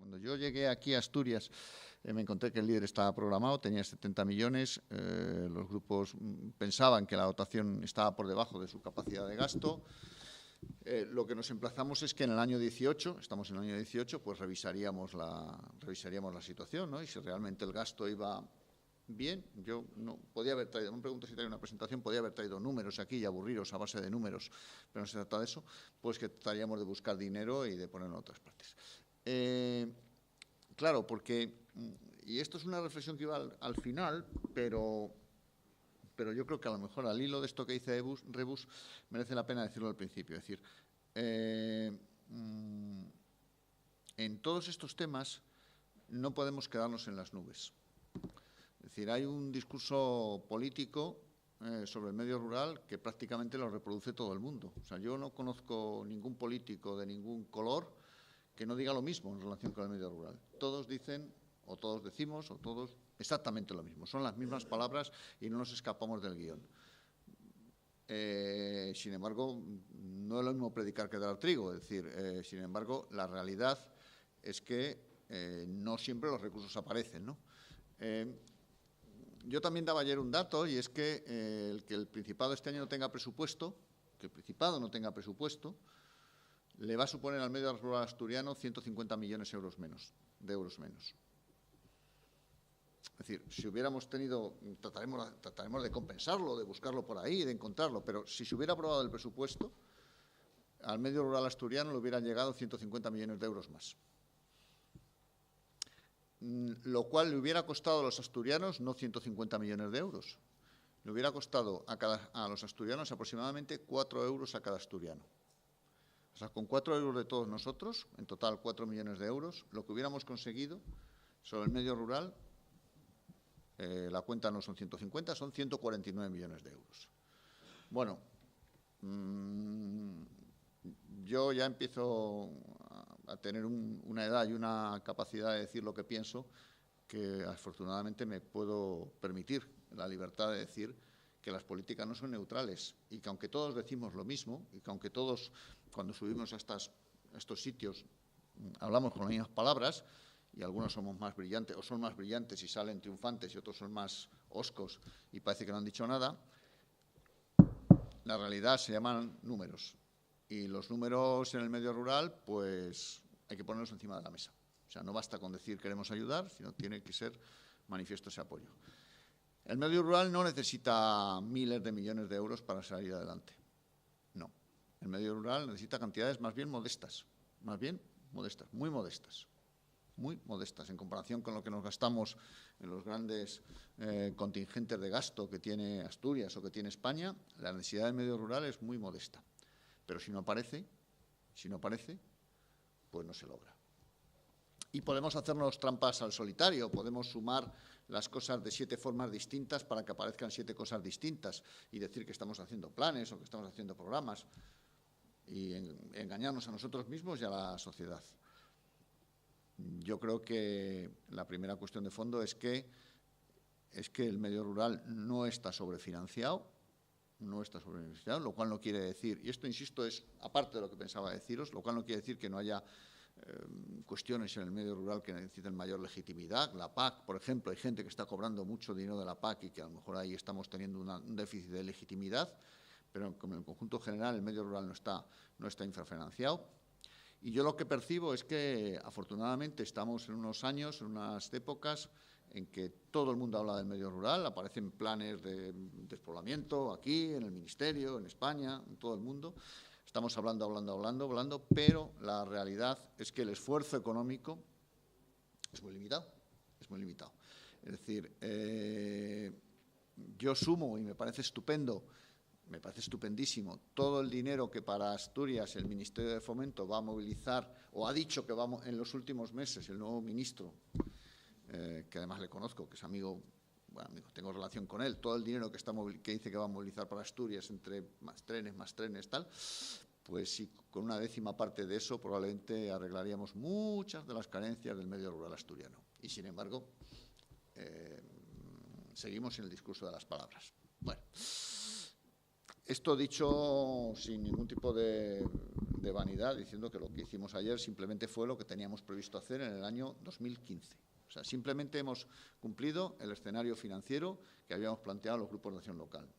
Cuando yo llegué aquí a Asturias, me encontré que el líder estaba programado, tenía 70 millones, los grupos pensaban que la dotación estaba por debajo de su capacidad de gasto. Lo que nos emplazamos es que en el año 18, estamos en el año 18, pues revisaríamos la situación, ¿no? Y si realmente el gasto iba bien, yo no podía haber traído, me pregunto si traía una presentación, podía haber traído números aquí y aburriros a base de números, pero no se trata de eso, pues que trataríamos de buscar dinero y de ponerlo en otras partes. Claro, porque, y esto es una reflexión que iba al final, pero yo creo que a lo mejor al hilo de esto que dice Rebus merece la pena decirlo al principio. Es decir, en todos estos temas no podemos quedarnos en las nubes. Es decir, hay un discurso político sobre el medio rural que prácticamente lo reproduce todo el mundo. O sea, yo no conozco ningún político de ningún color que no diga lo mismo en relación con el medio rural. Todos dicen, o todos decimos, o todos exactamente lo mismo. Son las mismas palabras y no nos escapamos del guión. Sin embargo, no es lo mismo predicar que dar trigo. Es decir, sin embargo, la realidad es que no siempre los recursos aparecen, ¿no? Yo también daba ayer un dato, y es que el Principado este año no tenga presupuesto, que el Principado no tenga presupuesto, le va a suponer al medio rural asturiano 150 millones de euros menos. Es decir, si hubiéramos tenido, trataremos de compensarlo, de buscarlo por ahí, de encontrarlo, pero si se hubiera aprobado el presupuesto, al medio rural asturiano le hubieran llegado 150 millones de euros más. Lo cual le hubiera costado a los asturianos no 150 millones de euros. Le hubiera costado a los asturianos aproximadamente 4 euros a cada asturiano. O sea, con 4 euros de todos nosotros, en total 4 millones de euros, lo que hubiéramos conseguido sobre el medio rural, la cuenta no son 150, son 149 millones de euros. Bueno, yo ya empiezo a tener una edad y una capacidad de decir lo que pienso, que afortunadamente me puedo permitir la libertad de decir que las políticas no son neutrales y que aunque todos decimos lo mismo y que aunque todos cuando subimos a estos sitios hablamos con las mismas palabras y algunos somos más brillantes o son más brillantes y salen triunfantes y otros son más hoscos y parece que no han dicho nada, la realidad se llaman números. Y los números en el medio rural, pues hay que ponerlos encima de la mesa. O sea, no basta con decir queremos ayudar, sino tiene que ser manifiesto ese apoyo. El medio rural no necesita miles de millones de euros para salir adelante. No. El medio rural necesita cantidades más bien modestas, muy modestas en comparación con lo que nos gastamos en los grandes contingentes de gasto que tiene Asturias o que tiene España. La necesidad del medio rural es muy modesta. Pero si no aparece, pues no se logra. Y podemos hacernos trampas al solitario, podemos sumar las cosas de 7 formas distintas para que aparezcan 7 cosas distintas y decir que estamos haciendo planes o que estamos haciendo programas y engañarnos a nosotros mismos y a la sociedad. Yo creo que la primera cuestión de fondo es que el medio rural no está sobrefinanciado, lo cual no quiere decir, y esto, insisto, es aparte de lo que pensaba deciros, lo cual no quiere decir que no haya cuestiones en el medio rural que necesiten mayor legitimidad. La PAC, por ejemplo, hay gente que está cobrando mucho dinero de la PAC y que a lo mejor ahí estamos teniendo un déficit de legitimidad, pero como en el conjunto general el medio rural no está infrafinanciado. Y yo lo que percibo es que, afortunadamente, estamos en unos años, en unas épocas en que todo el mundo habla del medio rural, aparecen planes de despoblamiento aquí, en el Ministerio, en España, en todo el mundo. Estamos hablando, pero la realidad es que el esfuerzo económico es muy limitado. Es decir, yo sumo, y me parece estupendísimo, todo el dinero que para Asturias el Ministerio de Fomento va a movilizar, o ha dicho que vamos en los últimos meses, el nuevo ministro, que además le conozco, que es amigo, tengo relación con él, todo el dinero que dice que va a movilizar para Asturias, entre más trenes, tal, pues sí, con una 10ª parte de eso probablemente arreglaríamos muchas de las carencias del medio rural asturiano. Y sin embargo, seguimos en el discurso de las palabras. Bueno, Esto dicho sin ningún tipo de vanidad, diciendo que lo que hicimos ayer simplemente fue lo que teníamos previsto hacer en el año 2015. O sea, simplemente hemos cumplido el escenario financiero que habíamos planteado los grupos de acción local.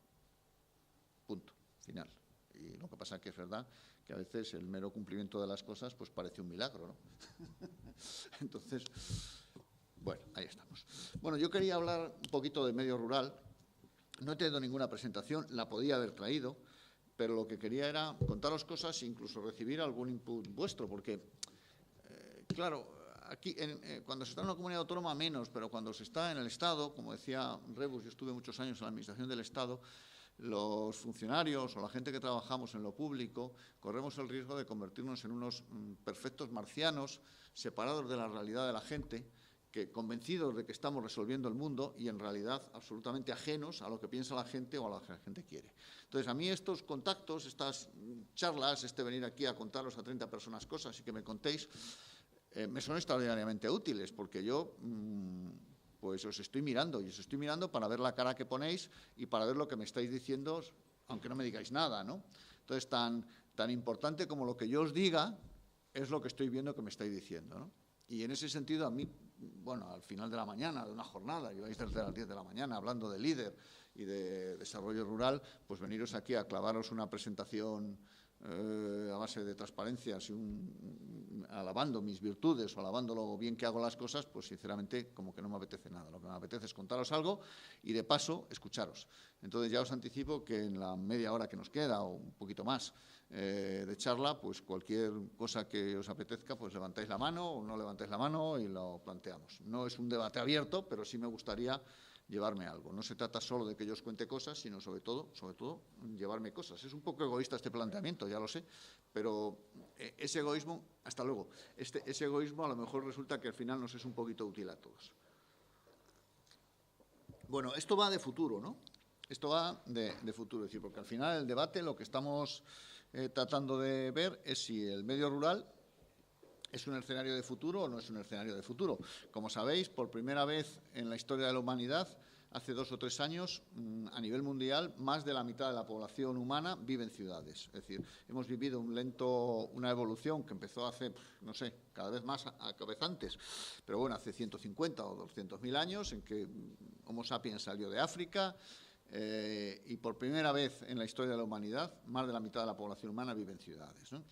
Punto. Final. Y lo que pasa es que es verdad que a veces el mero cumplimiento de las cosas pues parece un milagro, ¿no? Entonces, bueno, ahí estamos. Bueno, yo quería hablar un poquito de medio rural. No he tenido ninguna presentación, la podía haber traído, pero lo que quería era contaros cosas e incluso recibir algún input vuestro, porque, claro, aquí cuando se está en una comunidad autónoma menos, pero cuando se está en el Estado, como decía Rebus, yo estuve muchos años en la administración del Estado, los funcionarios o la gente que trabajamos en lo público corremos el riesgo de convertirnos en unos perfectos marcianos separados de la realidad de la gente, que convencidos de que estamos resolviendo el mundo y en realidad absolutamente ajenos a lo que piensa la gente o a lo que la gente quiere. Entonces, a mí estos contactos, estas charlas, venir aquí a contaros a 30 personas cosas y que me contéis, me son extraordinariamente útiles, porque yo pues os estoy mirando, y os estoy mirando para ver la cara que ponéis y para ver lo que me estáis diciendo, aunque no me digáis nada, ¿no? Entonces, tan importante como lo que yo os diga es lo que estoy viendo que me estáis diciendo, ¿no? Y en ese sentido, a mí, bueno, al final de la mañana, de una jornada, lleváis desde las 10 de la mañana hablando de líder y de desarrollo rural, pues veniros aquí a clavaros una presentación a base de transparencias y alabando mis virtudes o alabando lo bien que hago las cosas, pues sinceramente como que no me apetece nada. Lo que me apetece es contaros algo y de paso escucharos. Entonces ya os anticipo que en la media hora que nos queda o un poquito más de charla, pues cualquier cosa que os apetezca, pues levantáis la mano o no levantáis la mano y lo planteamos. No es un debate abierto, pero sí me gustaría llevarme algo. No se trata solo de que yo os cuente cosas, sino sobre todo, llevarme cosas. Es un poco egoísta este planteamiento, ya lo sé, pero ese egoísmo, hasta luego, ese egoísmo a lo mejor resulta que al final nos es un poquito útil a todos. Bueno, esto va de futuro, ¿no? Esto va de futuro, es decir, porque al final el debate lo que estamos tratando de ver es si el medio rural ¿es un escenario de futuro o no es un escenario de futuro? Como sabéis, por primera vez en la historia de la humanidad, hace 2 o 3 años, a nivel mundial, más de la mitad de la población humana vive en ciudades. Es decir, hemos vivido una evolución que empezó hace, no sé, cada vez más a antes, pero bueno, hace 150 o 200.000 años, en que Homo sapiens salió de África, y por primera vez en la historia de la humanidad, más de la mitad de la población humana vive en ciudades, ¿no?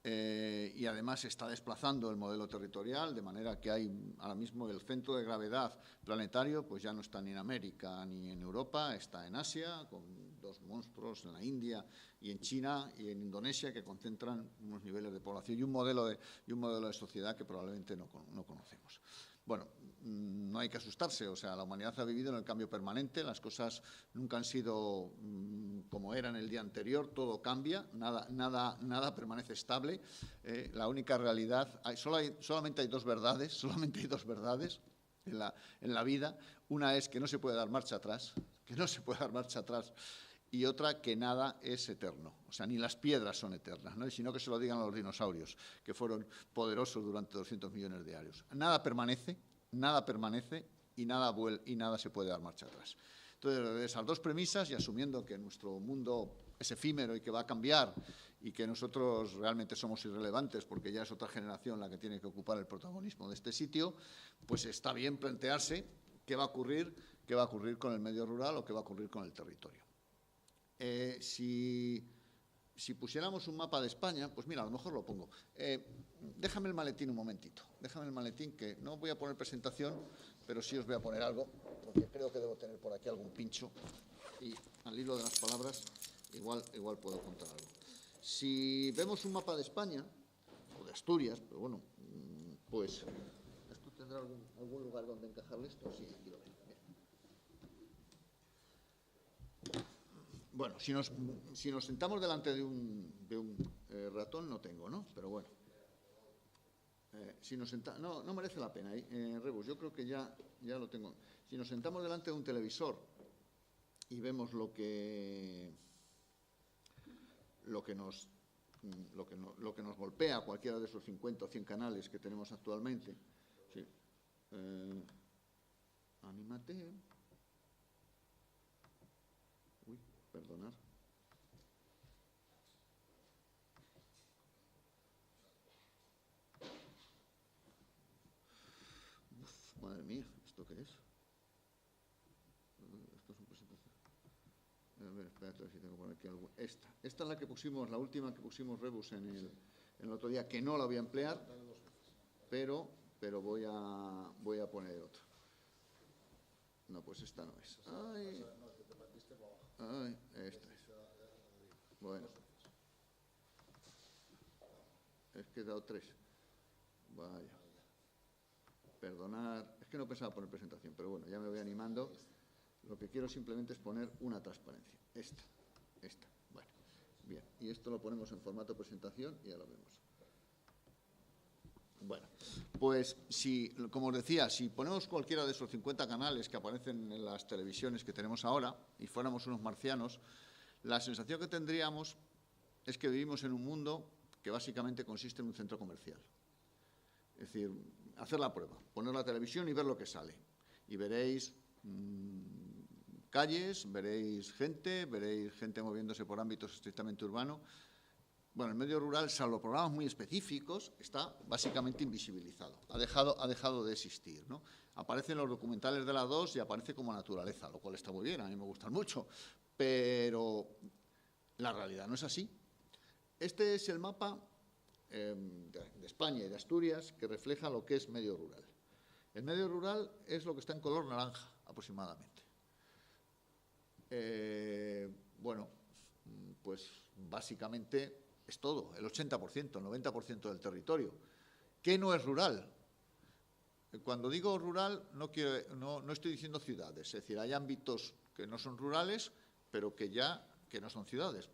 Y además se está desplazando el modelo territorial, de manera que hay ahora mismo el centro de gravedad planetario, pues ya no está ni en América ni en Europa, está en Asia, con 2 monstruos en la India y en China y en Indonesia, que concentran unos niveles de población y un modelo de sociedad que probablemente no conocemos. Bueno, no hay que asustarse, o sea, la humanidad ha vivido en el cambio permanente, las cosas nunca han sido como eran el día anterior, todo cambia, nada permanece estable. La única realidad, solamente hay dos verdades en la vida. Una es que no se puede dar marcha atrás, y otra que nada es eterno. O sea, ni las piedras son eternas, ¿no? Y sino que se lo digan a los dinosaurios, que fueron poderosos durante 200 millones de años. Nada permanece y nada se puede dar marcha atrás. Entonces, de esas dos premisas, y asumiendo que nuestro mundo es efímero y que va a cambiar y que nosotros realmente somos irrelevantes porque ya es otra generación la que tiene que ocupar el protagonismo de este sitio, pues está bien plantearse qué va a ocurrir con el medio rural o qué va a ocurrir con el territorio. Si pusiéramos un mapa de España, pues mira, a lo mejor lo pongo. Déjame el maletín un momentito. Déjame el maletín, que no voy a poner presentación, pero sí os voy a poner algo, porque creo que debo tener por aquí algún pincho. Y al hilo de las palabras, igual puedo contar algo. Si vemos un mapa de España, o de Asturias, pero bueno, pues... ¿Esto tendrá algún lugar donde encajarle esto? Sí, aquí lo veo. Bueno, si nos sentamos delante de un ratón, no tengo, ¿no? Pero bueno. Si nos sentamos... No merece la pena, Rebus, yo creo que ya lo tengo. Si nos sentamos delante de un televisor y vemos lo que nos golpea cualquiera de esos 50 o 100 canales que tenemos actualmente. Sí. Anímate. Uy, perdonad. Madre mía, ¿esto qué es? Esto es un presentación. A ver, espérate, a ver si tengo por aquí algo. Esta es la que pusimos, la última que pusimos Rebus en el otro día, que no la voy a emplear, pero voy a poner otra. No, pues esta no es. Ay, esta es. Bueno. Es que he dado 3. Vaya. Perdonad. Es que no pensaba poner presentación, pero bueno, ya me voy animando. Lo que quiero simplemente es poner una transparencia. Esta. Bueno, bien. Y esto lo ponemos en formato presentación y ya lo vemos. Bueno, pues como os decía, si ponemos cualquiera de esos 50 canales que aparecen en las televisiones que tenemos ahora y fuéramos unos marcianos, la sensación que tendríamos es que vivimos en un mundo que básicamente consiste en un centro comercial. Es decir, hacer la prueba, poner la televisión y ver lo que sale. Y veréis calles, veréis gente moviéndose por ámbitos estrictamente urbanos. Bueno, el medio rural, salvo programas muy específicos, está básicamente invisibilizado. Ha dejado de existir, ¿no? Aparecen los documentales de la 2 y aparece como naturaleza, lo cual está muy bien, a mí me gustan mucho. Pero la realidad no es así. Este es el mapa de España y de Asturias que refleja lo que es medio rural. El medio rural es lo que está en color naranja, aproximadamente. Bueno, pues básicamente es todo, el 80%, el 90% del territorio. ¿Qué no es rural? Cuando digo rural no estoy diciendo ciudades, es decir, hay ámbitos que no son rurales, pero que no son ciudades.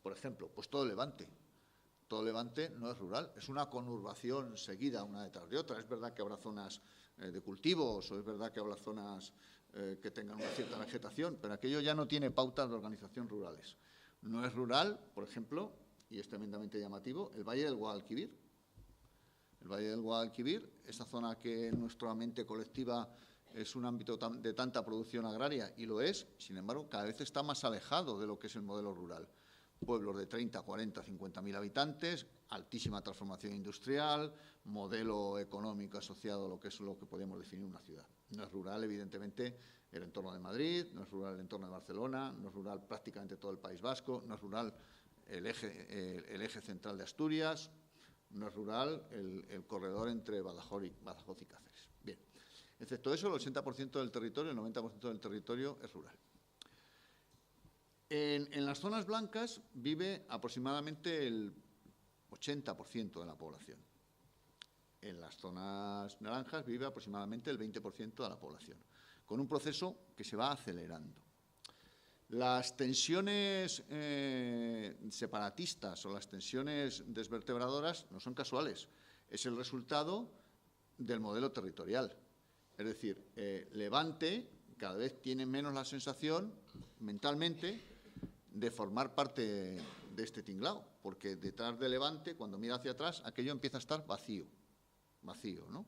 Por ejemplo, pues todo Levante. Todo Levante no es rural, es una conurbación seguida una detrás de otra. Es verdad que habrá zonas de cultivos o es verdad que habrá zonas que tengan una cierta vegetación, pero aquello ya no tiene pautas de organización rurales. No es rural, por ejemplo, y es tremendamente llamativo, el Valle del Guadalquivir. El Valle del Guadalquivir, esa zona que en nuestra mente colectiva es un ámbito de tanta producción agraria, y lo es, sin embargo, cada vez está más alejado de lo que es el modelo rural. Pueblos de 30, 40, 50.000 habitantes, altísima transformación industrial, modelo económico asociado a lo que es lo que podríamos definir una ciudad. No es rural, evidentemente, el entorno de Madrid, no es rural el entorno de Barcelona, no es rural prácticamente todo el País Vasco, no es rural el eje central de Asturias, no es rural el corredor entre Badajoz y Cáceres. Bien, excepto eso, el 80% del territorio, el 90% del territorio es rural. En las zonas blancas vive aproximadamente el 80% de la población. En las zonas naranjas vive aproximadamente el 20% de la población, con un proceso que se va acelerando. Las tensiones separatistas o las tensiones desvertebradoras no son casuales, es el resultado del modelo territorial. Es decir, Levante cada vez tiene menos la sensación, mentalmente, de formar parte de este tinglao, porque detrás de Levante, cuando mira hacia atrás, aquello empieza a estar vacío, ¿no?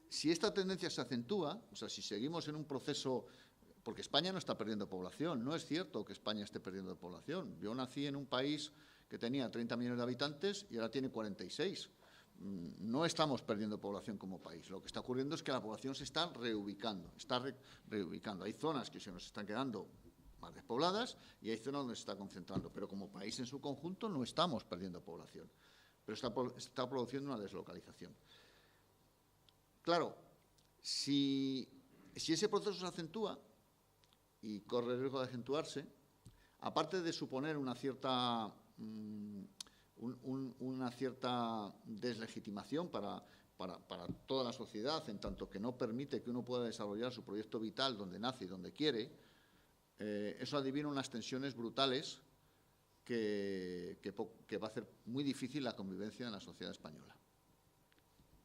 Si esta tendencia se acentúa, o sea, si seguimos en un proceso, porque España no está perdiendo población, no es cierto que España esté perdiendo población. Yo nací en un país que tenía 30 millones de habitantes y ahora tiene 46. No estamos perdiendo población como país. Lo que está ocurriendo es que la población se está reubicando. Hay zonas que se nos están quedando más despobladas y hay zonas donde se está concentrando. Pero como país en su conjunto no estamos perdiendo población. Pero está produciendo una deslocalización. Claro, si ese proceso se acentúa y corre el riesgo de acentuarse, aparte de suponer una cierta deslegitimación para toda la sociedad, en tanto que no permite que uno pueda desarrollar su proyecto vital donde nace y donde quiere, eso adivina unas tensiones brutales que va a hacer muy difícil la convivencia en la sociedad española.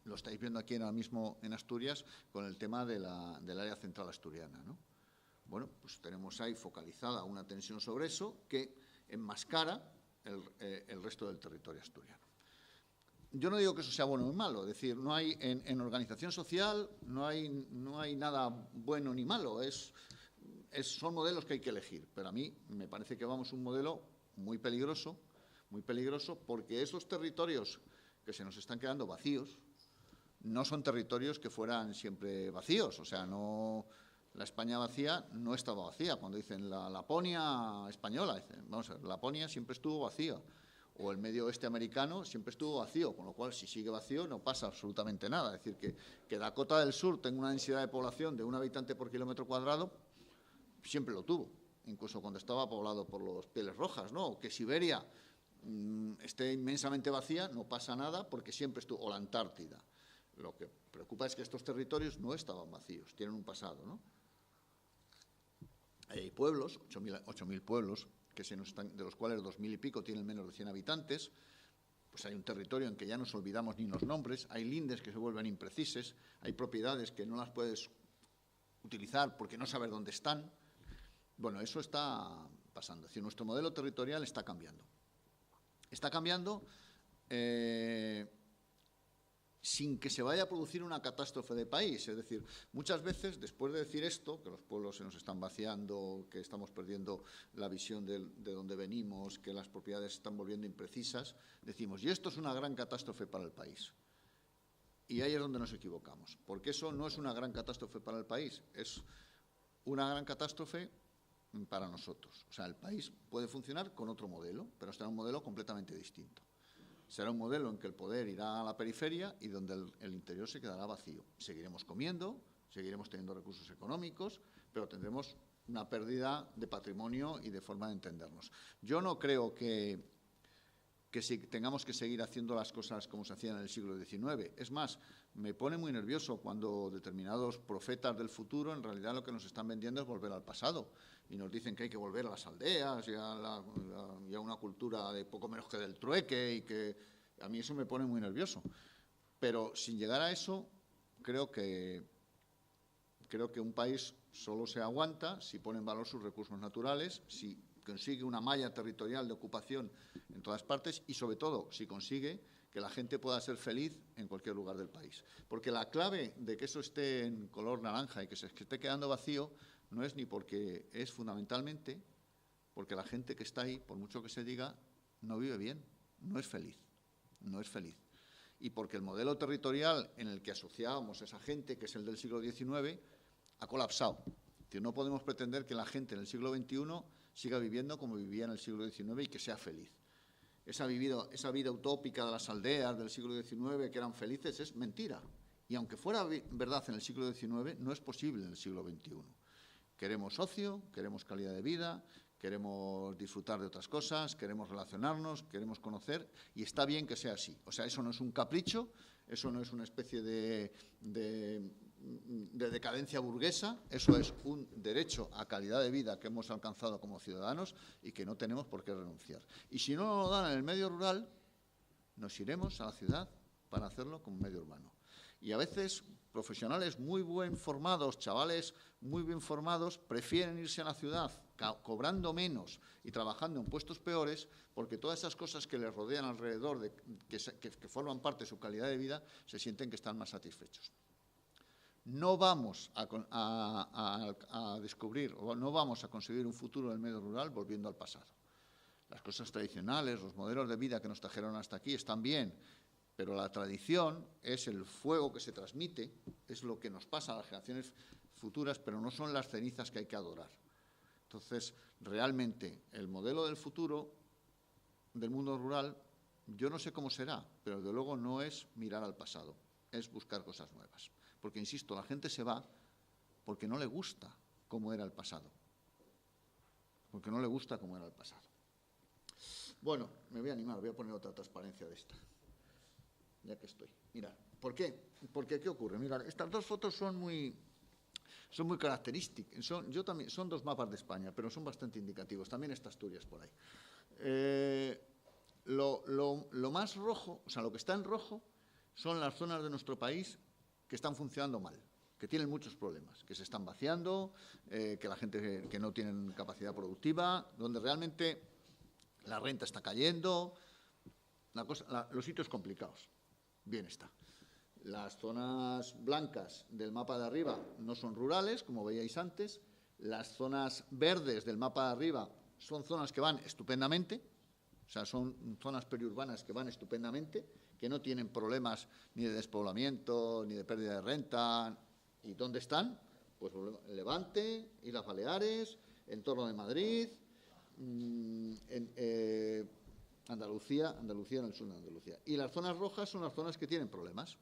Lo estáis viendo aquí ahora mismo en Asturias con el tema del área central asturiana, ¿no? Bueno, pues tenemos ahí focalizada una tensión sobre eso que enmascara el resto del territorio asturiano. Yo no digo que eso sea bueno o malo, es decir, no hay en organización social no hay nada bueno ni malo, son modelos que hay que elegir, pero a mí me parece que vamos a un modelo muy peligroso porque esos territorios que se nos están quedando vacíos no son territorios que fueran siempre vacíos, o sea, no, la España vacía no estaba vacía. Cuando dicen la Laponia española, dicen, vamos a ver, Laponia siempre estuvo vacía, o el medio oeste americano siempre estuvo vacío, con lo cual si sigue vacío no pasa absolutamente nada. Es decir, que Dakota del Sur tenga una densidad de población de 1 habitante por kilómetro cuadrado, siempre lo tuvo, incluso cuando estaba poblado por los pieles rojas, ¿no? O que Siberia esté inmensamente vacía, no pasa nada porque siempre estuvo, o la Antártida. Lo que preocupa es que estos territorios no estaban vacíos, tienen un pasado, ¿no? Hay pueblos, 8.000 pueblos, de los cuales 2.000 y pico tienen menos de 100 habitantes, pues hay un territorio en que ya nos olvidamos ni los nombres, hay lindes que se vuelven imprecises, hay propiedades que no las puedes utilizar porque no sabes dónde están. Bueno, eso está pasando, es decir, nuestro modelo territorial está cambiando. Está cambiando sin que se vaya a producir una catástrofe de país. Es decir, muchas veces, después de decir esto, que los pueblos se nos están vaciando, que estamos perdiendo la visión de dónde venimos, que las propiedades se están volviendo imprecisas, decimos, y esto es una gran catástrofe para el país. Y ahí es donde nos equivocamos, porque eso no es una gran catástrofe para el país, es una gran catástrofe para nosotros. O sea, el país puede funcionar con otro modelo, pero será un modelo completamente distinto. Será un modelo en que el poder irá a la periferia y donde el interior se quedará vacío. Seguiremos comiendo, seguiremos teniendo recursos económicos, pero tendremos una pérdida de patrimonio y de forma de entendernos. Yo no creo que si tengamos que seguir haciendo las cosas como se hacían en el siglo XIX. Es más, me pone muy nervioso cuando determinados profetas del futuro en realidad lo que nos están vendiendo es volver al pasado. Y nos dicen que hay que volver a las aldeas y a una cultura de poco menos que del trueque, y que a mí eso me pone muy nervioso. Pero sin llegar a eso, creo que un país solo se aguanta si pone en valor sus recursos naturales, si consigue una malla territorial de ocupación en todas partes y, sobre todo, si consigue que la gente pueda ser feliz en cualquier lugar del país. Porque la clave de que eso esté en color naranja y que se esté quedando vacío no es ni porque es fundamentalmente porque la gente que está ahí, por mucho que se diga, no vive bien, no es feliz, no es feliz. Y porque el modelo territorial en el que asociábamos a esa gente, que es el del siglo XIX, ha colapsado. Es decir, no podemos pretender que la gente en el siglo XXI siga viviendo como vivía en el siglo XIX y que sea feliz. Esa vida utópica de las aldeas del siglo XIX que eran felices es mentira. Y aunque fuera verdad en el siglo XIX, no es posible en el siglo XXI. Queremos ocio, queremos calidad de vida, queremos disfrutar de otras cosas, queremos relacionarnos, queremos conocer, y está bien que sea así. O sea, eso no es un capricho, eso no es una especie de decadencia burguesa, eso es un derecho a calidad de vida que hemos alcanzado como ciudadanos y que no tenemos por qué renunciar. Y si no nos lo dan en el medio rural, nos iremos a la ciudad para hacerlo como medio urbano. Y a veces profesionales muy bien formados, chavales muy bien formados, prefieren irse a la ciudad cobrando menos y trabajando en puestos peores, porque todas esas cosas que les rodean alrededor, que forman parte de su calidad de vida, se sienten que están más satisfechos. No vamos a descubrir o no vamos a conseguir un futuro del medio rural volviendo al pasado. Las cosas tradicionales, los modelos de vida que nos trajeron hasta aquí están bien, pero la tradición es el fuego que se transmite, es lo que nos pasa a las generaciones futuras, pero no son las cenizas que hay que adorar. Entonces, realmente, el modelo del futuro del mundo rural, yo no sé cómo será, pero desde luego no es mirar al pasado, es buscar cosas nuevas. Porque, insisto, la gente se va porque no le gusta cómo era el pasado. Porque no le gusta cómo era el pasado. Bueno, me voy a animar, voy a poner otra transparencia de esta. Ya que estoy. Mira, ¿por qué? Porque, ¿qué ocurre? Mira, estas dos fotos son muy características. Son dos mapas de España, pero son bastante indicativos. También está Asturias por ahí. Lo más rojo, o sea, lo que está en rojo, son las zonas de nuestro país que están funcionando mal, que tienen muchos problemas, que se están vaciando, que la gente que no tiene capacidad productiva, donde realmente la renta está cayendo, los sitios complicados. Bien está. Las zonas blancas del mapa de arriba no son rurales, como veíais antes. Las zonas verdes del mapa de arriba son zonas que van estupendamente, o sea, son zonas periurbanas que van estupendamente, que no tienen problemas ni de despoblamiento, ni de pérdida de renta. ¿Y dónde están? Pues el Levante, Islas Baleares, entorno de Madrid, Andalucía en el sur de Andalucía. Y las zonas rojas son las zonas que tienen problemas.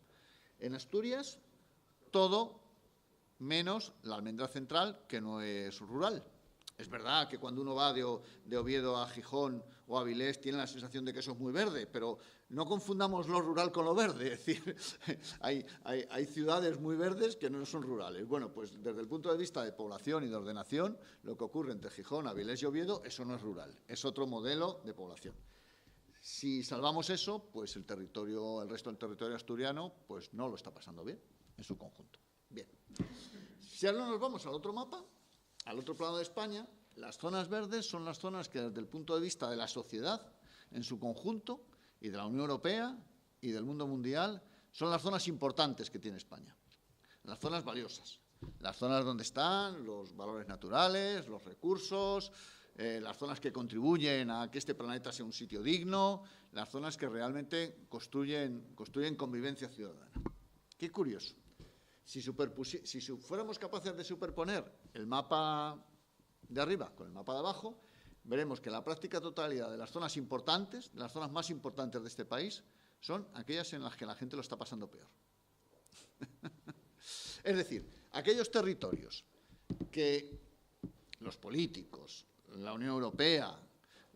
En Asturias, todo menos la Almendra Central, que no es rural. Es verdad que cuando uno va de Oviedo a Gijón o a Avilés tiene la sensación de que eso es muy verde, pero no confundamos lo rural con lo verde. Es decir, hay ciudades muy verdes que no son rurales. Bueno, pues desde el punto de vista de población y de ordenación, lo que ocurre entre Gijón, Avilés y Oviedo, eso no es rural, es otro modelo de población. Si salvamos eso, pues el resto del territorio asturiano, pues no lo está pasando bien en su conjunto. Bien. Si ahora nos vamos al otro mapa, al otro plano de España, las zonas verdes son las zonas que desde el punto de vista de la sociedad en su conjunto y de la Unión Europea y del mundo mundial son las zonas importantes que tiene España, las zonas valiosas, las zonas donde están los valores naturales, los recursos, las zonas que contribuyen a que este planeta sea un sitio digno, las zonas que realmente construyen convivencia ciudadana. Qué curioso. Si fuéramos capaces de superponer el mapa de arriba con el mapa de abajo, veremos que la práctica totalidad de las zonas importantes, de las zonas más importantes de este país, son aquellas en las que la gente lo está pasando peor. Es decir, aquellos territorios que los políticos, la Unión Europea,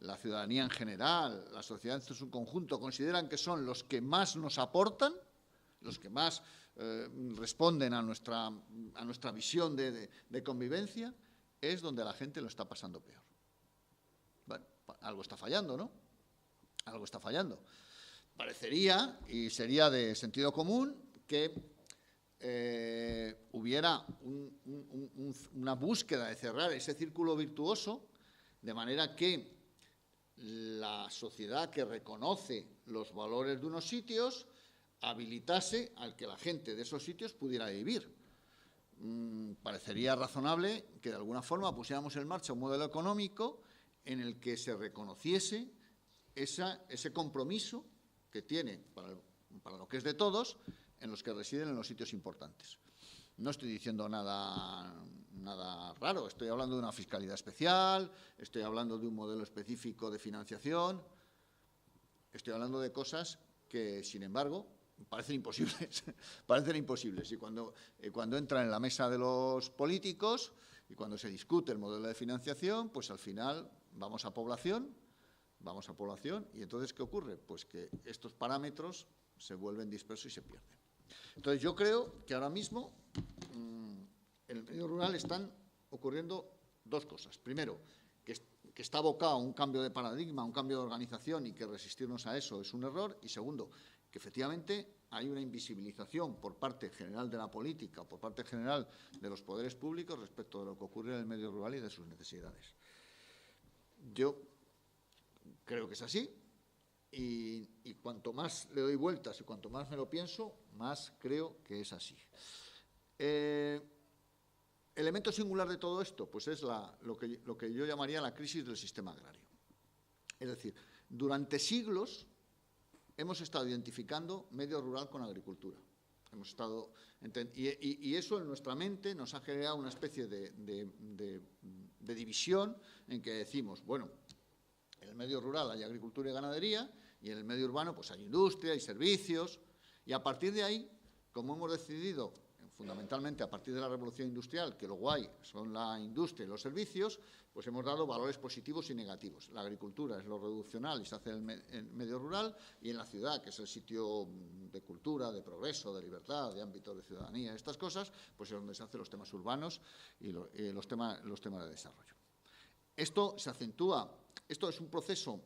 la ciudadanía en general, la sociedad en su conjunto, consideran que son los que más nos aportan, los que más responden a nuestra visión de convivencia, es donde la gente lo está pasando peor. Bueno, algo está fallando, ¿no? Algo está fallando. Parecería, y sería de sentido común, que hubiera una búsqueda de cerrar ese círculo virtuoso, de manera que la sociedad que reconoce los valores de unos sitios habilitase al que la gente de esos sitios pudiera vivir. Parecería razonable que de alguna forma pusiéramos en marcha un modelo económico en el que se reconociese ese compromiso que tiene para lo que es de todos en los que residen en los sitios importantes. No estoy diciendo nada raro, estoy hablando de una fiscalidad especial, estoy hablando de un modelo específico de financiación, estoy hablando de cosas que, sin embargo, parecen imposibles. Y cuando entra en la mesa de los políticos y cuando se discute el modelo de financiación, pues al final vamos a población, y entonces, ¿qué ocurre? Pues que estos parámetros se vuelven dispersos y se pierden. Entonces, yo creo que ahora mismo en el medio rural están ocurriendo dos cosas. Primero, que está abocado a un cambio de paradigma, a un cambio de organización, y que resistirnos a eso es un error. Y segundo, que efectivamente hay una invisibilización por parte general de la política, por parte general de los poderes públicos respecto de lo que ocurre en el medio rural y de sus necesidades. Yo creo que es así, y cuanto más le doy vueltas y cuanto más me lo pienso, más creo que es así. Elemento singular de todo esto, pues es lo que yo llamaría la crisis del sistema agrario. Es decir, durante siglos hemos estado identificando medio rural con agricultura. Y eso en nuestra mente nos ha generado una especie de división en que decimos, bueno, en el medio rural hay agricultura y ganadería, y en el medio urbano pues hay industria y servicios, y a partir de ahí, como hemos decidido, fundamentalmente a partir de la revolución industrial, que lo guay son la industria y los servicios, pues hemos dado valores positivos y negativos. La agricultura es lo reduccional y se hace en el medio rural, y en la ciudad, que es el sitio de cultura, de progreso, de libertad, de ámbito de ciudadanía, estas cosas, pues es donde se hacen los temas urbanos y los temas de desarrollo. Esto se acentúa, esto es un proceso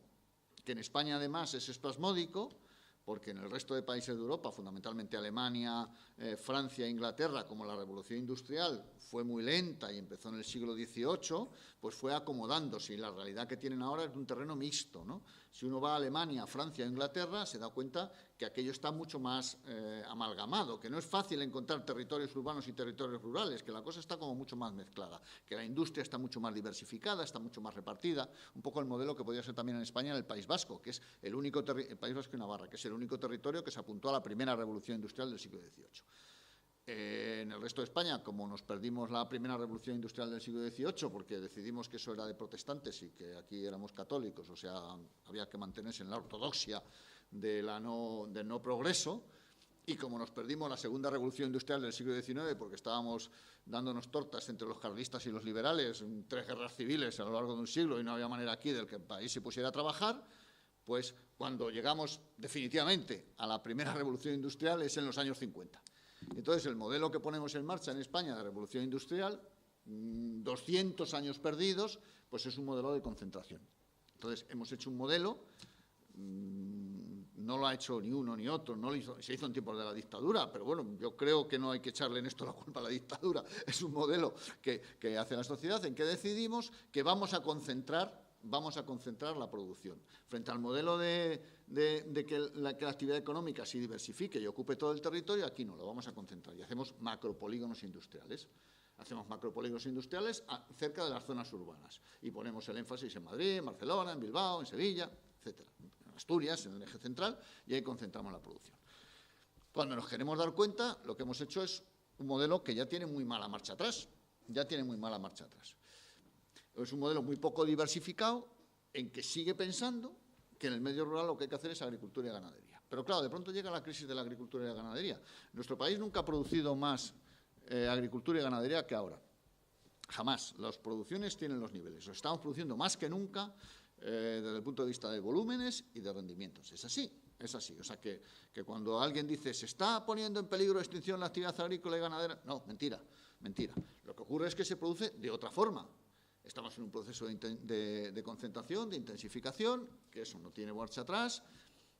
que en España además es espasmódico, porque en el resto de países de Europa, fundamentalmente Alemania, Francia e Inglaterra, como la revolución industrial fue muy lenta y empezó en el siglo XVIII, pues fue acomodándose, y la realidad que tienen ahora es de un terreno mixto, ¿no? Si uno va a Alemania, Francia e Inglaterra, se da cuenta que aquello está mucho más amalgamado, que no es fácil encontrar territorios urbanos y territorios rurales, que la cosa está como mucho más mezclada, que la industria está mucho más diversificada, está mucho más repartida, un poco el modelo que podría ser también en España en el País Vasco, que es el único el País Vasco y Navarra, que es el único territorio que se apuntó a la primera revolución industrial del siglo XVIII. En el resto de España, como nos perdimos la primera revolución industrial del siglo XVIII, porque decidimos que eso era de protestantes y que aquí éramos católicos, o sea, había que mantenerse en la ortodoxia del no progreso, y como nos perdimos la segunda revolución industrial del siglo XIX porque estábamos dándonos tortas entre los carlistas y los liberales, 3 guerras civiles a lo largo de un siglo y no había manera aquí del que el país se pusiera a trabajar, pues cuando llegamos definitivamente a la primera revolución industrial es en los años 50. Entonces, el modelo que ponemos en marcha en España de revolución industrial, 200 años perdidos, pues es un modelo de concentración. Entonces, hemos hecho un modelo, no lo ha hecho ni uno ni otro, se hizo en tiempos de la dictadura, pero bueno, yo creo que no hay que echarle en esto la culpa a la dictadura, es un modelo que hace la sociedad en que decidimos que vamos a concentrar la producción. Frente al modelo de que la actividad económica se diversifique y ocupe todo el territorio, aquí no, lo vamos a concentrar y hacemos macropolígonos industriales. Hacemos macropolígonos industriales cerca de las zonas urbanas y ponemos el énfasis en Madrid, en Barcelona, en Bilbao, en Sevilla, etcétera. En Asturias, en el eje central, y ahí concentramos la producción. Cuando nos queremos dar cuenta, lo que hemos hecho es un modelo que ya tiene muy mala marcha atrás. Es un modelo muy poco diversificado en que sigue pensando que en el medio rural lo que hay que hacer es agricultura y ganadería. Pero claro, de pronto llega la crisis de la agricultura y la ganadería. Nuestro país nunca ha producido más agricultura y ganadería que ahora. Jamás. Las producciones tienen los niveles. Lo estamos produciendo más que nunca desde el punto de vista de volúmenes y de rendimientos. Es así. O sea, que cuando alguien dice se está poniendo en peligro de extinción la actividad agrícola y ganadera, no, mentira. Lo que ocurre es que se produce de otra forma. Estamos en un proceso de concentración, de intensificación, que eso no tiene marcha atrás.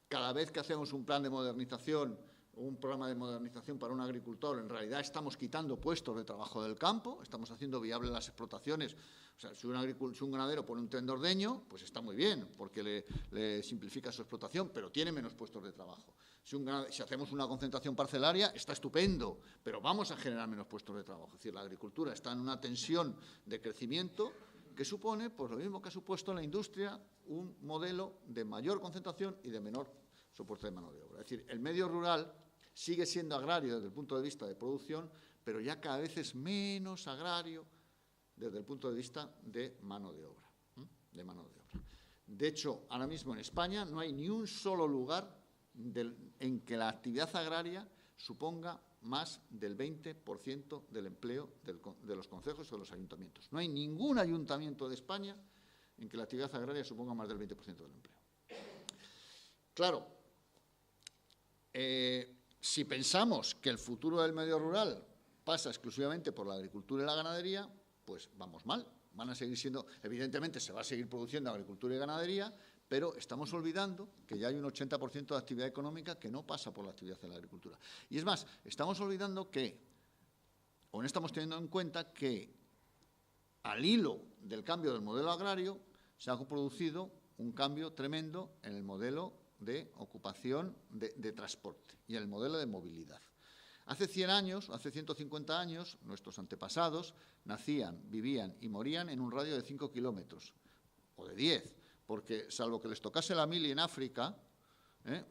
Cada vez que hacemos un plan de modernización, un programa de modernización para un agricultor, en realidad estamos quitando puestos de trabajo del campo, estamos haciendo viables las explotaciones. O sea, si un ganadero pone un tren de ordeño, pues está muy bien, porque le simplifica su explotación, pero tiene menos puestos de trabajo. Si hacemos una concentración parcelaria, está estupendo, pero vamos a generar menos puestos de trabajo. Es decir, la agricultura está en una tensión de crecimiento que supone, pues lo mismo que ha supuesto en la industria, un modelo de mayor concentración y de menor soporte de mano de obra. Es decir, el medio rural sigue siendo agrario desde el punto de vista de producción, pero ya cada vez es menos agrario desde el punto de vista de mano de obra. De hecho, ahora mismo en España no hay ni un solo lugar en que la actividad agraria suponga más del 20% del empleo de los concejos o de los ayuntamientos. No hay ningún ayuntamiento de España en que la actividad agraria suponga más del 20% del empleo. Claro, si pensamos que el futuro del medio rural pasa exclusivamente por la agricultura y la ganadería, pues vamos mal. Van a seguir siendo, evidentemente se va a seguir produciendo agricultura y ganadería, pero estamos olvidando que ya hay un 80% de actividad económica que no pasa por la actividad de la agricultura. Y es más, estamos olvidando o no estamos teniendo en cuenta que al hilo del cambio del modelo agrario se ha producido un cambio tremendo en el modelo de ocupación de transporte y el modelo de movilidad. Hace 100 años, hace 150 años, nuestros antepasados nacían, vivían y morían en un radio de 5 kilómetros, o de 10, porque salvo que les tocase la mili en África,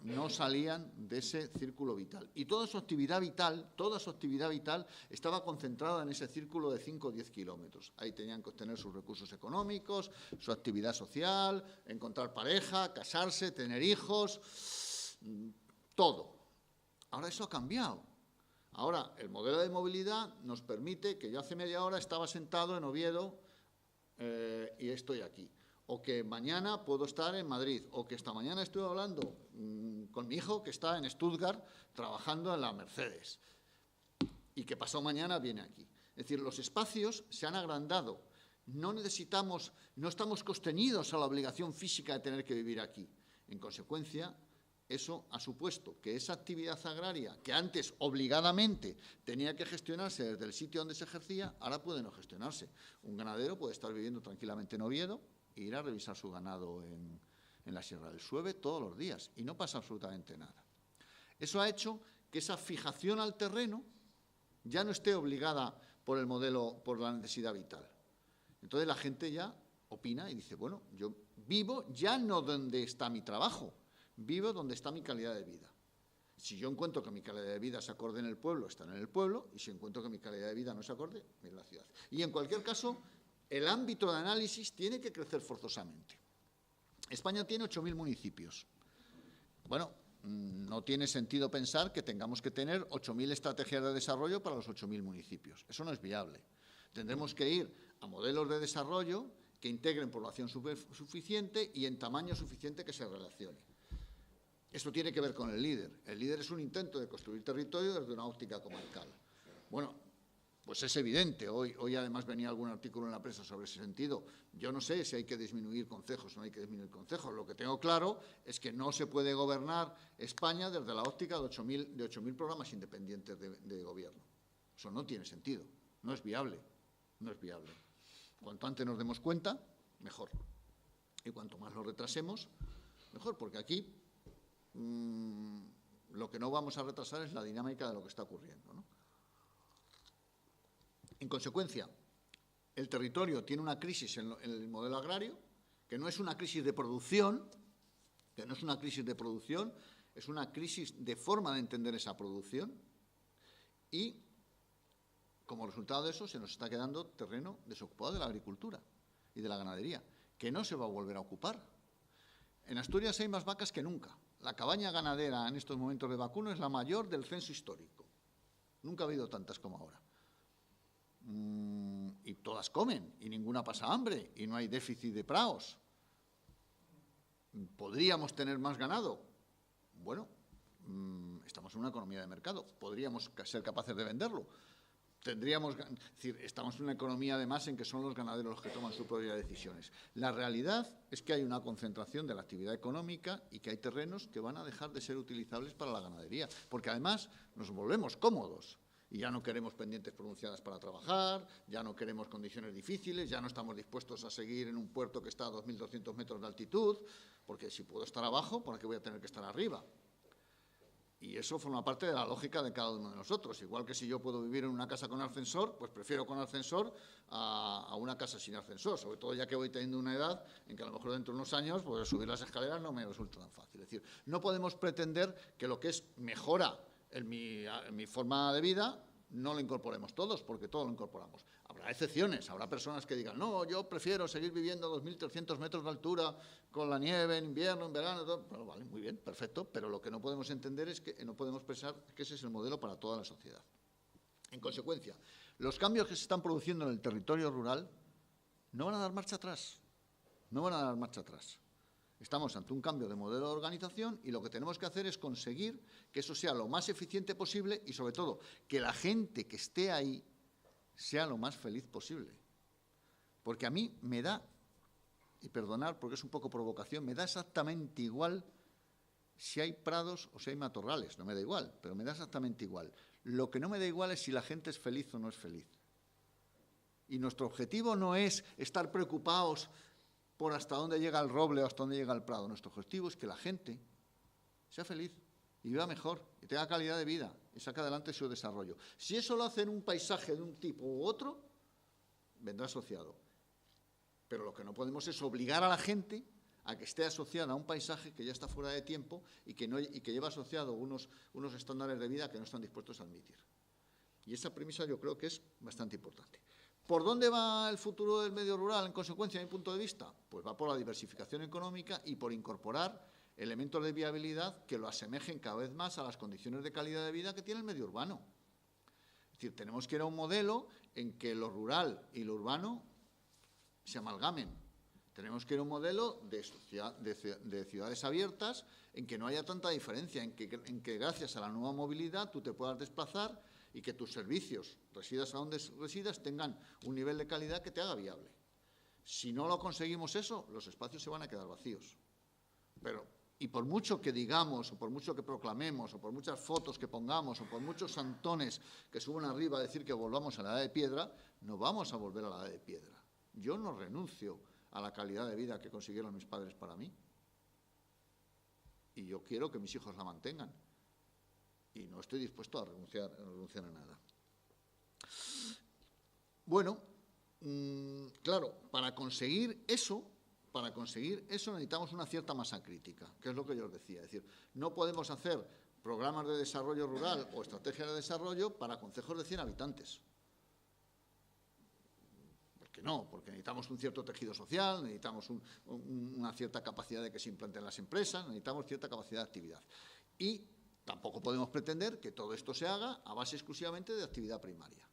no salían de ese círculo vital. Y toda su actividad vital estaba concentrada en ese círculo de 5 o 10 kilómetros. Ahí tenían que obtener sus recursos económicos, su actividad social, encontrar pareja, casarse, tener hijos, todo. Ahora eso ha cambiado. Ahora, el modelo de movilidad nos permite que yo hace media hora estaba sentado en Oviedo y estoy aquí. O que mañana puedo estar en Madrid. O que esta mañana estuve hablando con mi hijo que está en Stuttgart trabajando en la Mercedes. Y que pasado mañana viene aquí. Es decir, los espacios se han agrandado. No estamos constreñidos a la obligación física de tener que vivir aquí. En consecuencia, eso ha supuesto que esa actividad agraria, que antes obligadamente tenía que gestionarse desde el sitio donde se ejercía, ahora puede no gestionarse. Un ganadero puede estar viviendo tranquilamente en Oviedo e ir a revisar su ganado en la Sierra del Sueve todos los días y no pasa absolutamente nada. Eso ha hecho que esa fijación al terreno ya no esté obligada por el modelo, por la necesidad vital. Entonces la gente ya opina y dice, bueno, yo vivo ya no donde está mi trabajo, vivo donde está mi calidad de vida. Si yo encuentro que mi calidad de vida se acorde en el pueblo, está en el pueblo, y si encuentro que mi calidad de vida no se acorde, en la ciudad. Y en cualquier caso, el ámbito de análisis tiene que crecer forzosamente. España tiene 8.000 municipios. Bueno, no tiene sentido pensar que tengamos que tener 8.000 estrategias de desarrollo para los 8.000 municipios. Eso no es viable. Tendremos que ir a modelos de desarrollo que integren población suficiente y en tamaño suficiente que se relacione. Esto tiene que ver con el líder. El líder es un intento de construir territorio desde una óptica comarcal. Bueno, pues es evidente. Hoy además venía algún artículo en la prensa sobre ese sentido. Yo no sé si hay que disminuir concejos o no hay que disminuir concejos. Lo que tengo claro es que no se puede gobernar España desde la óptica de 8.000 programas independientes de gobierno. Eso no tiene sentido. No es viable. No es viable. Cuanto antes nos demos cuenta, mejor. Y cuanto más lo retrasemos, mejor, porque aquí lo que no vamos a retrasar es la dinámica de lo que está ocurriendo, ¿no? En consecuencia, el territorio tiene una crisis en el modelo agrario, que no es una crisis de producción, es una crisis de forma de entender esa producción y, como resultado de eso, se nos está quedando terreno desocupado de la agricultura y de la ganadería, que no se va a volver a ocupar. En Asturias hay más vacas que nunca. La cabaña ganadera en estos momentos de vacuno es la mayor del censo histórico. Nunca ha habido tantas como ahora. Y todas comen, y ninguna pasa hambre, y no hay déficit de praos. ¿Podríamos tener más ganado? Bueno, estamos en una economía de mercado. Podríamos ser capaces de venderlo. Estamos en una economía además en que son los ganaderos los que toman sus propias decisiones. La realidad es que hay una concentración de la actividad económica y que hay terrenos que van a dejar de ser utilizables para la ganadería, porque además nos volvemos cómodos y ya no queremos pendientes pronunciadas para trabajar, ya no queremos condiciones difíciles, ya no estamos dispuestos a seguir en un puerto que está a 2.200 metros de altitud, porque si puedo estar abajo, ¿por qué voy a tener que estar arriba? Y eso forma parte de la lógica de cada uno de nosotros. Igual que si yo puedo vivir en una casa con ascensor, pues prefiero con ascensor a una casa sin ascensor. Sobre todo ya que voy teniendo una edad en que a lo mejor dentro de unos años pues subir las escaleras no me resulta tan fácil. Es decir, no podemos pretender que lo que es mejora en mi forma de vida no lo incorporemos todos, porque todo lo incorporamos. Habrá excepciones, habrá personas que digan, no, yo prefiero seguir viviendo a 2.300 metros de altura con la nieve en invierno, en verano, todo. Bueno, vale, muy bien, perfecto, pero lo que no podemos entender es que no podemos pensar que ese es el modelo para toda la sociedad. En consecuencia, los cambios que se están produciendo en el territorio rural no van a dar marcha atrás, no van a dar marcha atrás. Estamos ante un cambio de modelo de organización y lo que tenemos que hacer es conseguir que eso sea lo más eficiente posible y, sobre todo, que la gente que esté ahí sea lo más feliz posible. Porque a mí me da, y perdonar porque es un poco provocación, me da exactamente igual si hay prados o si hay matorrales. No me da igual, pero me da exactamente igual. Lo que no me da igual es si la gente es feliz o no es feliz. Y nuestro objetivo no es estar preocupados por hasta dónde llega el roble o hasta dónde llega el prado. Nuestro objetivo es que la gente sea feliz y viva mejor y tenga calidad de vida y saque adelante su desarrollo. Si eso lo hace en un paisaje de un tipo u otro, vendrá asociado. Pero lo que no podemos es obligar a la gente a que esté asociada a un paisaje que ya está fuera de tiempo y que lleva asociado unos estándares de vida que no están dispuestos a admitir. Y esa premisa yo creo que es bastante importante. ¿Por dónde va el futuro del medio rural, en consecuencia, de mi punto de vista? Pues va por la diversificación económica y por incorporar elementos de viabilidad que lo asemejen cada vez más a las condiciones de calidad de vida que tiene el medio urbano. Es decir, tenemos que ir a un modelo en que lo rural y lo urbano se amalgamen. Tenemos que ir a un modelo de ciudades abiertas en que no haya tanta diferencia, en que gracias a la nueva movilidad tú te puedas desplazar y que tus servicios, residas a donde residas, tengan un nivel de calidad que te haga viable. Si no lo conseguimos eso, los espacios se van a quedar vacíos. Y por mucho que digamos, o por mucho que proclamemos, o por muchas fotos que pongamos, o por muchos santones que suban arriba a decir que volvamos a la edad de piedra, no vamos a volver a la edad de piedra. Yo no renuncio a la calidad de vida que consiguieron mis padres para mí. Y yo quiero que mis hijos la mantengan. y no estoy dispuesto a renunciar a nada. Bueno, claro, para conseguir eso necesitamos una cierta masa crítica, que es lo que yo os decía. Es decir, no podemos hacer programas de desarrollo rural o estrategias de desarrollo para concejos de 100 habitantes. ¿Por qué no? Porque necesitamos un cierto tejido social, necesitamos una cierta capacidad de que se implanten las empresas, necesitamos cierta capacidad de actividad. Y tampoco podemos pretender que todo esto se haga a base exclusivamente de actividad primaria.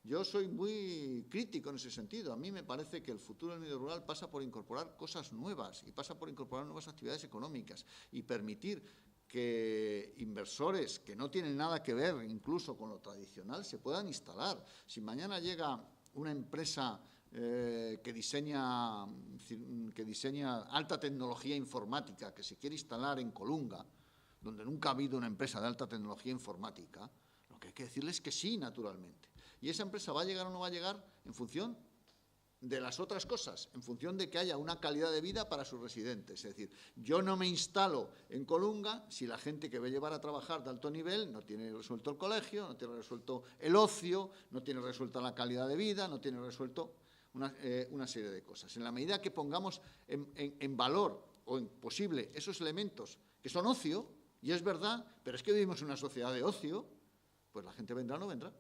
Yo soy muy crítico en ese sentido. A mí me parece que el futuro del medio rural pasa por incorporar cosas nuevas y pasa por incorporar nuevas actividades económicas y permitir que inversores que no tienen nada que ver incluso con lo tradicional se puedan instalar. Si mañana llega una empresa que diseña alta tecnología informática que se quiere instalar en Colunga, donde nunca ha habido una empresa de alta tecnología informática, lo que hay que decirles es que sí, naturalmente. Y esa empresa va a llegar o no va a llegar en función de las otras cosas, en función de que haya una calidad de vida para sus residentes. Es decir, yo no me instalo en Colunga si la gente que va a llevar a trabajar de alto nivel no tiene resuelto el colegio, no tiene resuelto el ocio, no tiene resuelta la calidad de vida, no tiene resuelto una serie de cosas. En la medida que pongamos en valor o en posible esos elementos que son ocio, y es verdad, pero es que vivimos en una sociedad de ocio, pues la gente vendrá o no vendrá.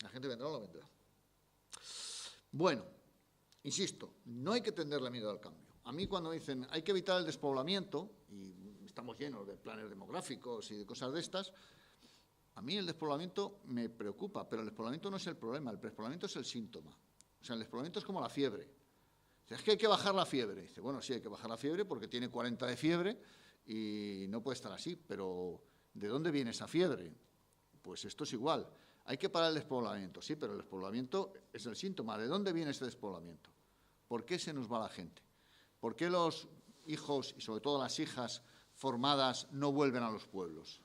La gente vendrá o no vendrá. Bueno, insisto, no hay que tenerle miedo al cambio. A mí cuando me dicen hay que evitar el despoblamiento, y estamos llenos de planes demográficos y de cosas de estas, a mí el despoblamiento me preocupa, pero el despoblamiento no es el problema, el despoblamiento es el síntoma. O sea, el despoblamiento es como la fiebre. Dice, es que hay que bajar la fiebre. Dice, bueno, sí, hay que bajar la fiebre porque tiene 40 de fiebre y no puede estar así, pero ¿de dónde viene esa fiebre? Pues esto es igual. Hay que parar el despoblamiento, sí, pero el despoblamiento es el síntoma. ¿De dónde viene ese despoblamiento? ¿Por qué se nos va la gente? ¿Por qué los hijos y sobre todo las hijas formadas no vuelven a los pueblos?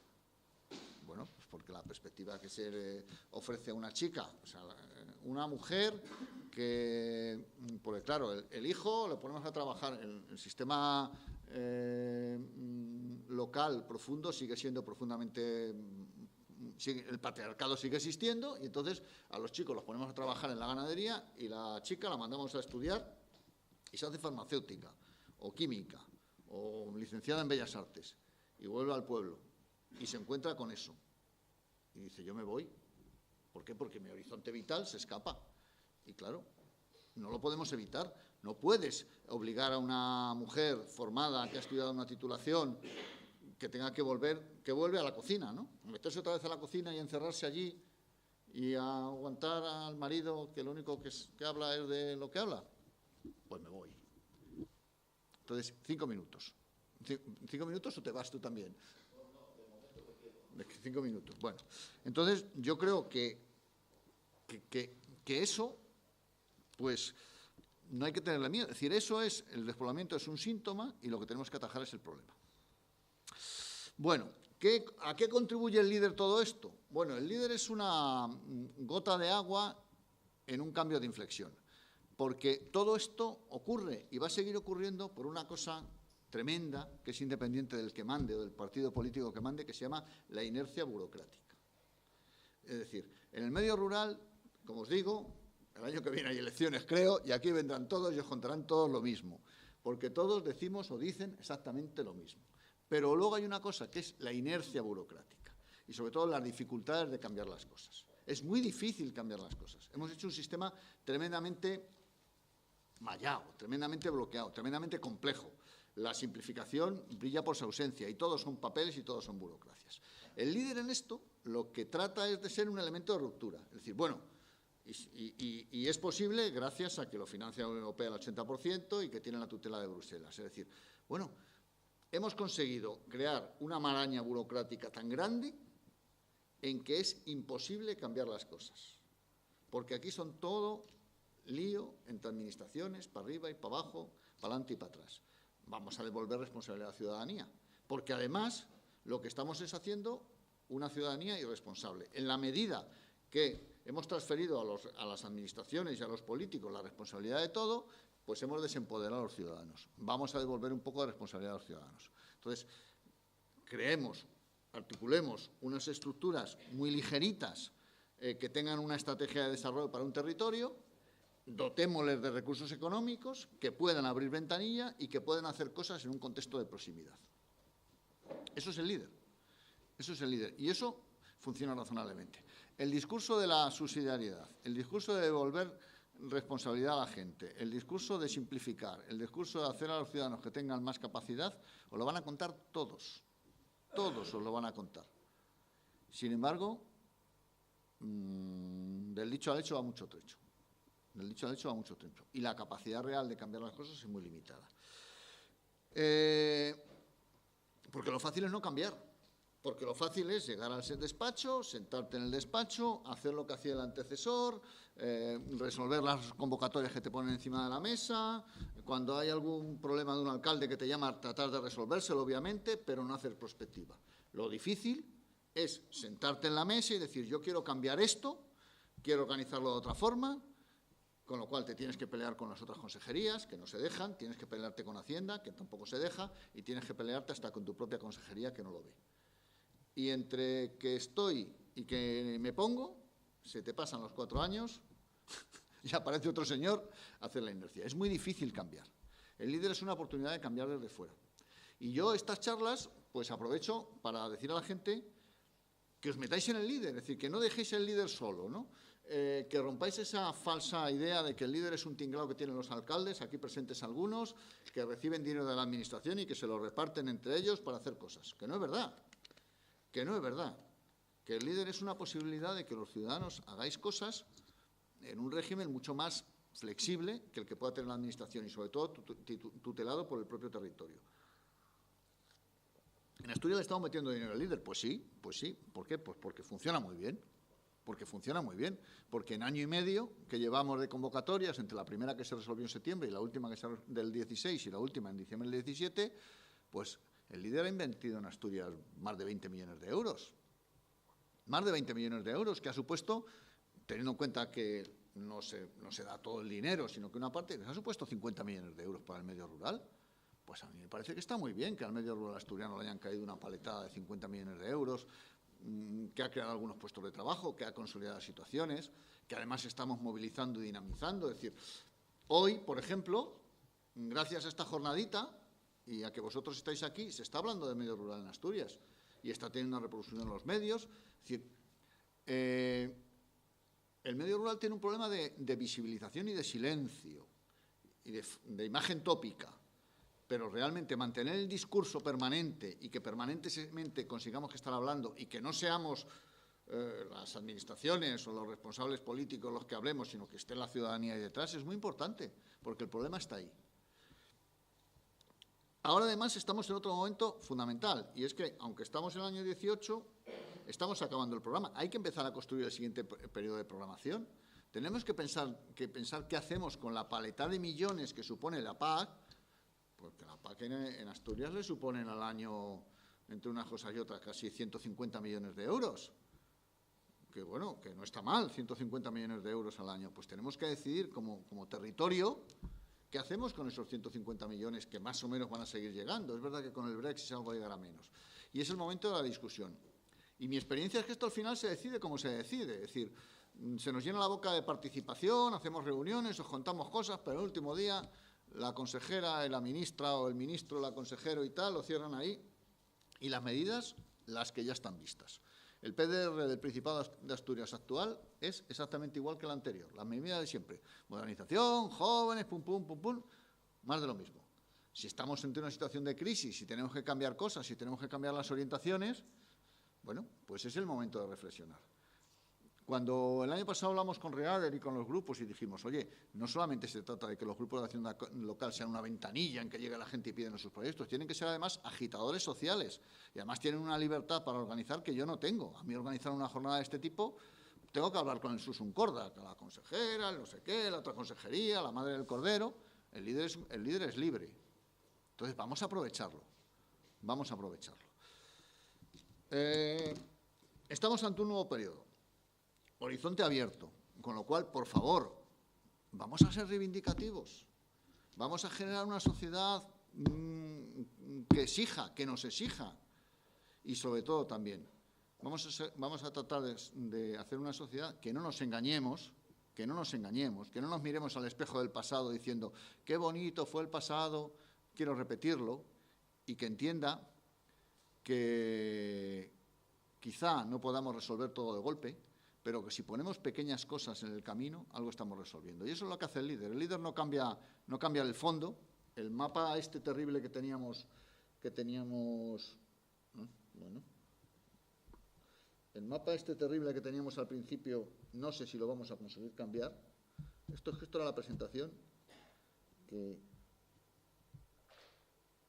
Bueno, pues porque la perspectiva que se le ofrece a una chica, o sea, una mujer que, porque claro, el hijo lo ponemos a trabajar, el sistema local profundo sigue siendo profundamente... el patriarcado sigue existiendo y entonces a los chicos los ponemos a trabajar en la ganadería y la chica la mandamos a estudiar y se hace farmacéutica o química o licenciada en Bellas Artes y vuelve al pueblo y se encuentra con eso y dice yo me voy. ¿Por qué? Porque mi horizonte vital se escapa y claro, no lo podemos evitar. No puedes obligar a una mujer formada que ha estudiado una titulación que tenga que vuelve a la cocina, ¿no? Meterse otra vez a la cocina y encerrarse allí y a aguantar al marido que lo único que habla es de lo que habla. Pues me voy. Entonces, 5 minutos. ¿5 minutos o te vas tú también? 5 minutos. Bueno, entonces yo creo que eso, pues, no hay que tenerle miedo. Es decir, el despoblamiento es un síntoma y lo que tenemos que atajar es el problema. Bueno, ¿a qué contribuye el líder todo esto? Bueno, el líder es una gota de agua en un cambio de inflexión, porque todo esto ocurre y va a seguir ocurriendo por una cosa tremenda que es independiente del que mande o del partido político que mande, que se llama la inercia burocrática. Es decir, en el medio rural, como os digo, el año que viene hay elecciones, creo, y aquí vendrán todos y os contarán todos lo mismo, porque todos decimos o dicen exactamente lo mismo. Pero luego hay una cosa que es la inercia burocrática y sobre todo las dificultades de cambiar las cosas. Es muy difícil cambiar las cosas. Hemos hecho un sistema tremendamente mallado, tremendamente bloqueado, tremendamente complejo. La simplificación brilla por su ausencia y todos son papeles y todos son burocracias. El líder en esto lo que trata es de ser un elemento de ruptura. Es decir, bueno, y es posible gracias a que lo financia la Unión Europea al 80% y que tiene la tutela de Bruselas. Es decir, bueno, hemos conseguido crear una maraña burocrática tan grande en que es imposible cambiar las cosas. Porque aquí son todo lío entre administraciones, para arriba y para abajo, para adelante y para atrás. Vamos a devolver responsabilidad a la ciudadanía. Porque además lo que estamos es haciendo una ciudadanía irresponsable. En la medida que hemos transferido a las administraciones y a los políticos la responsabilidad de todo, pues hemos desempoderado a los ciudadanos. Vamos a devolver un poco de responsabilidad a los ciudadanos. Entonces, creemos articulemos unas estructuras muy ligeritas que tengan una estrategia de desarrollo para un territorio, dotémosles de recursos económicos que puedan abrir ventanilla y que puedan hacer cosas en un contexto de proximidad. Eso es el líder. Eso es el líder. Y eso funciona razonablemente. El discurso de la subsidiariedad, el discurso de devolver responsabilidad a la gente, el discurso de simplificar, el discurso de hacer a los ciudadanos que tengan más capacidad, os lo van a contar todos. Todos os lo van a contar. Sin embargo, del dicho al hecho va mucho trecho. Del dicho al hecho va mucho trecho. Y la capacidad real de cambiar las cosas es muy limitada. Porque lo fácil es no cambiar. Porque lo fácil es llegar al despacho, sentarte en el despacho, hacer lo que hacía el antecesor, resolver las convocatorias que te ponen encima de la mesa, cuando hay algún problema de un alcalde que te llama, tratar de resolvérselo, obviamente, pero no hacer prospectiva. Lo difícil es sentarte en la mesa y decir, yo quiero cambiar esto, quiero organizarlo de otra forma, con lo cual te tienes que pelear con las otras consejerías, que no se dejan, tienes que pelearte con Hacienda, que tampoco se deja, y tienes que pelearte hasta con tu propia consejería, que no lo ve. Y entre que estoy y que me pongo, se te pasan los 4 años y aparece otro señor a hacer la inercia. Es muy difícil cambiar. El líder es una oportunidad de cambiar desde fuera. Y yo estas charlas, pues aprovecho para decir a la gente que os metáis en el líder, es decir, que no dejéis el líder solo, ¿no? Que rompáis esa falsa idea de que el líder es un tinglao que tienen los alcaldes, aquí presentes algunos, que reciben dinero de la administración y que se lo reparten entre ellos para hacer cosas. Que no es verdad. Que no es verdad, que el líder es una posibilidad de que los ciudadanos hagáis cosas en un régimen mucho más flexible que el que pueda tener la administración y sobre todo tutelado por el propio territorio. ¿En Asturias le estamos metiendo dinero al líder? Pues sí. ¿Por qué? Pues porque funciona muy bien. Porque en año y medio que llevamos de convocatorias, entre la primera que se resolvió en septiembre y la última que se del 16 y la última en diciembre del 17, pues el líder ha invertido en Asturias más de 20 millones de euros. Más de 20 millones de euros, que ha supuesto, teniendo en cuenta que no se da todo el dinero, sino que una parte, les ha supuesto 50 millones de euros para el medio rural. Pues a mí me parece que está muy bien que al medio rural asturiano le hayan caído una paletada de 50 millones de euros, que ha creado algunos puestos de trabajo, que ha consolidado situaciones, que además estamos movilizando y dinamizando. Es decir, hoy, por ejemplo, gracias a esta jornadita, y a que vosotros estáis aquí, se está hablando de medio rural en Asturias y está teniendo una reproducción en los medios. Es decir, el medio rural tiene un problema de visibilización y de silencio y de imagen tópica, pero realmente mantener el discurso permanente y que permanentemente consigamos que estar hablando y que no seamos las administraciones o los responsables políticos los que hablemos, sino que esté la ciudadanía ahí detrás, es muy importante, porque el problema está ahí. Ahora, además, estamos en otro momento fundamental, y es que, aunque estamos en el año 18, estamos acabando el programa. Hay que empezar a construir el siguiente periodo de programación. Tenemos que pensar qué hacemos con la paleta de millones que supone la PAC, porque la PAC en Asturias le suponen al año, entre unas cosas y otras, casi 150 millones de euros. Que bueno, que no está mal, 150 millones de euros al año. Pues tenemos que decidir como territorio ¿qué hacemos con esos 150 millones que más o menos van a seguir llegando? Es verdad que con el Brexit algo llegará menos. Y es el momento de la discusión. Y mi experiencia es que esto al final se decide como se decide. Es decir, se nos llena la boca de participación, hacemos reuniones, os contamos cosas, pero el último día la consejera, la ministra o el ministro, la consejero y tal, lo cierran ahí. Y las medidas, las que ya están vistas. El PDR del Principado de Asturias actual es exactamente igual que el anterior, la medida de siempre. Modernización, jóvenes, pum, pum, pum, pum, más de lo mismo. Si estamos ante una situación de crisis, si tenemos que cambiar cosas, si tenemos que cambiar las orientaciones, bueno, pues es el momento de reflexionar. Cuando el año pasado hablamos con Reader y con los grupos y dijimos, oye, no solamente se trata de que los grupos de acción local sean una ventanilla en que llegue la gente y piden sus proyectos, tienen que ser además agitadores sociales y además tienen una libertad para organizar que yo no tengo. A mí organizar una jornada de este tipo, tengo que hablar con el Susun Corda, con la consejera, el no sé qué, la otra consejería, la madre del cordero. El líder es libre. Entonces vamos a aprovecharlo. Vamos a aprovecharlo. Estamos ante un nuevo periodo. Horizonte abierto, con lo cual, por favor, vamos a ser reivindicativos, vamos a generar una sociedad que exija, que nos exija, Y sobre todo también, vamos a tratar de hacer una sociedad que no nos engañemos, que no nos miremos al espejo del pasado diciendo qué bonito fue el pasado, quiero repetirlo, y que entienda que quizá no podamos resolver todo de golpe, pero que si ponemos pequeñas cosas en el camino, algo estamos resolviendo. Y eso es lo que hace el líder. El líder no cambia el fondo. El mapa este terrible que teníamos bueno, el mapa este terrible que teníamos al principio, no sé si lo vamos a conseguir cambiar. Esto era la presentación.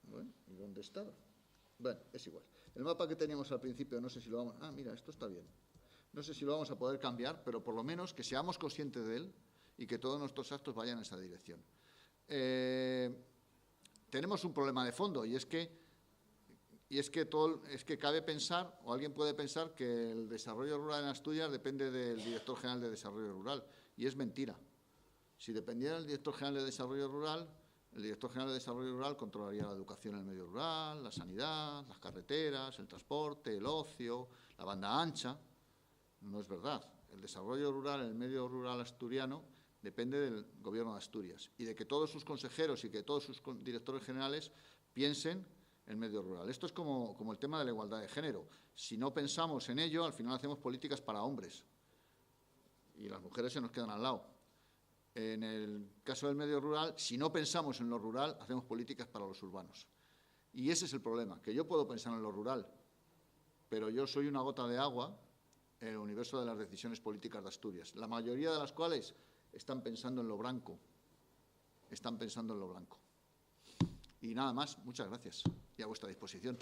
Bueno, ¿y dónde estaba? Bueno, es igual. El mapa que teníamos al principio, no sé si lo vamos... Ah, mira, esto está bien. No sé si lo vamos a poder cambiar, pero por lo menos que seamos conscientes de él y que todos nuestros actos vayan en esa dirección. Tenemos un problema de fondo y es que cabe pensar, o alguien puede pensar, que el desarrollo rural en Asturias depende del Director General de Desarrollo Rural, y es mentira. Si dependiera del Director General de Desarrollo Rural, el Director General de Desarrollo Rural controlaría la educación en el medio rural, la sanidad, las carreteras, el transporte, el ocio, la banda ancha. No es verdad. El desarrollo rural en el medio rural asturiano depende del Gobierno de Asturias y de que todos sus consejeros y que todos sus directores generales piensen el medio rural. Esto es como el tema de la igualdad de género. Si no pensamos en ello, al final hacemos políticas para hombres y las mujeres se nos quedan al lado. En el caso del medio rural, si no pensamos en lo rural, hacemos políticas para los urbanos. Y ese es el problema, que yo puedo pensar en lo rural, pero yo soy una gota de agua en el universo de las decisiones políticas de Asturias, la mayoría de las cuales están pensando en lo blanco. Y nada más, muchas gracias y a vuestra disposición.